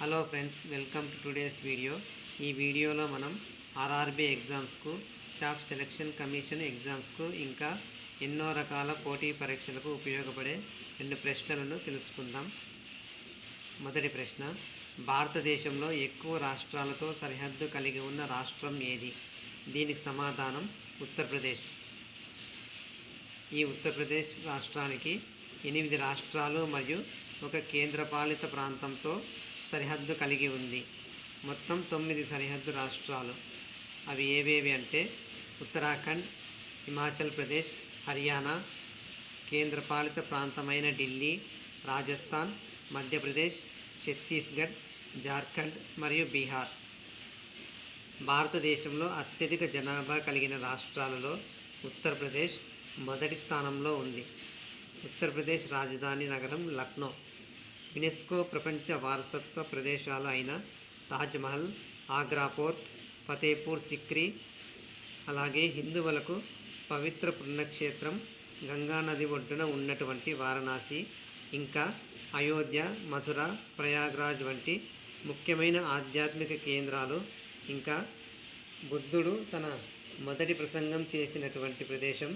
Hello friends, welcome to today's video. ఈ వీడియోలో మనం ఆర్ఆర్బీ ఎగ్జామ్స్కు, స్టాఫ్ సెలక్షన్ కమిషన్ ఎగ్జామ్స్కు ఇంకా ఎన్నో రకాల పోటీ పరీక్షలకు ఉపయోగపడే 2 ప్రశ్నలను తెలుసుకుందాం. మొదటి ప్రశ్న, భారతదేశంలో ఎక్కువ రాష్ట్రాలతో సరిహద్దు కలిగి ఉన్న రాష్ట్రం ఏది? దీనికి సమాధానం ఉత్తరప్రదేశ్. ఈ ఉత్తరప్రదేశ్ రాష్ట్రానికి 8 రాష్ట్రాలు మరియు ఒక కేంద్రపాలిత ప్రాంతంతో సరిహద్దు కలిగి ఉంది. మొత్తం 9 సరిహద్దు రాష్ట్రాలు. అవి ఏవేవి అంటే ఉత్తరాఖండ్, హిమాచల్ ప్రదేశ్, హర్యానా, కేంద్రపాలిత ప్రాంతమైన ఢిల్లీ, రాజస్థాన్, మధ్యప్రదేశ్, ఛత్తీస్గఢ్, జార్ఖండ్ మరియు బీహార్. భారతదేశంలో అత్యధిక జనాభా కలిగిన రాష్ట్రాలలో ఉత్తరప్రదేశ్ మొదటి స్థానంలో ఉంది. ఉత్తరప్రదేశ్ రాజధాని నగరం లక్నో. యునెస్కో ప్రపంచ వారసత్వ ప్రదేశాలు అయిన తాజ్మహల్, ఆగ్రా ఫోర్ట్, ఫతేపూర్ సిక్రీ, అలాగే హిందువులకు పవిత్ర పుణ్యక్షేత్రం గంగానది ఒడ్డున ఉన్నటువంటి వారణాసి, ఇంకా అయోధ్య, మథుర, ప్రయాగ్రాజ్ వంటి ముఖ్యమైన ఆధ్యాత్మిక కేంద్రాలు, ఇంకా బుద్ధుడు తన మొదటి ప్రసంగం చేసినటువంటి ప్రదేశం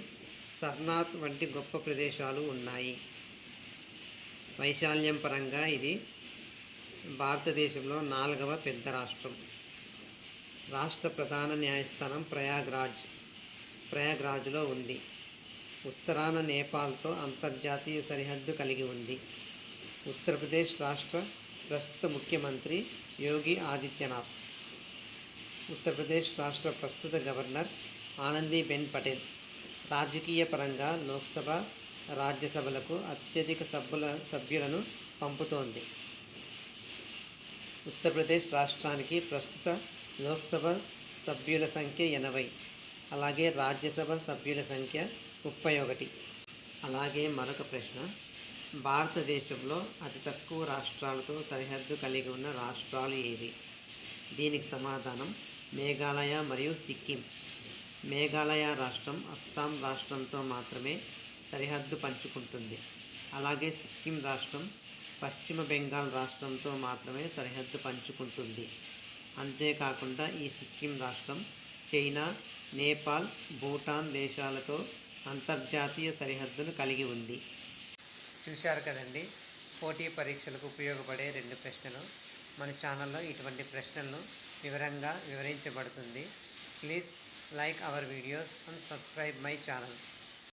సర్నాథ్ వంటి గొప్ప ప్రదేశాలు ఉన్నాయి. వైశాల్యం పరంగా ఇది భారతదేశంలో 4వ పెద్ద రాష్ట్రం. రాష్ట్ర ప్రధాన న్యాయస్థానం ప్రయాగ్రాజ్లో ఉంది. ఉత్తరాన నేపాల్తో అంతర్జాతీయ సరిహద్దు కలిగి ఉంది. ఉత్తరప్రదేశ్ రాష్ట్ర ప్రస్తుత ముఖ్యమంత్రి యోగి ఆదిత్యనాథ్. ఉత్తరప్రదేశ్ రాష్ట్ర ప్రస్తుత గవర్నర్ ఆనందీబెన్ పటేల్. రాజకీయ పరంగా లోక్సభ, రాజ్యసభలకు అత్యధిక సభ్యులను పంపుతోంది. ఉత్తరప్రదేశ్ రాష్ట్రానికి ప్రస్తుత లోక్సభ సభ్యుల సంఖ్య 80, అలాగే రాజ్యసభ సభ్యుల సంఖ్య 31. అలాగే మరొక ప్రశ్న, భారతదేశంలో అతి తక్కువ రాష్ట్రాలతో సరిహద్దు కలిగి ఉన్న రాష్ట్రాలు ఏవి? దీనికి సమాధానం మేఘాలయ మరియు సిక్కిం. మేఘాలయ రాష్ట్రం అస్సాం రాష్ట్రంతో మాత్రమే సరిహద్దు పంచుకుంటుంది. అలాగే సిక్కిం రాష్ట్రం పశ్చిమ బెంగాల్ రాష్ట్రంతో మాత్రమే సరిహద్దు పంచుకుంటుంది. అంతేకాకుండా ఈ సిక్కిం రాష్ట్రం చైనా, నేపాల్, భూటాన్ దేశాలతో అంతర్జాతీయ సరిహద్దును కలిగి ఉంది. చూశారు కదండి, పోటీ పరీక్షలకు ఉపయోగపడే 2 ప్రశ్నలు. మన ఛానల్లో ఇటువంటి ప్రశ్నలను వివరించబడుతుంది. Please like our videos and subscribe my channel.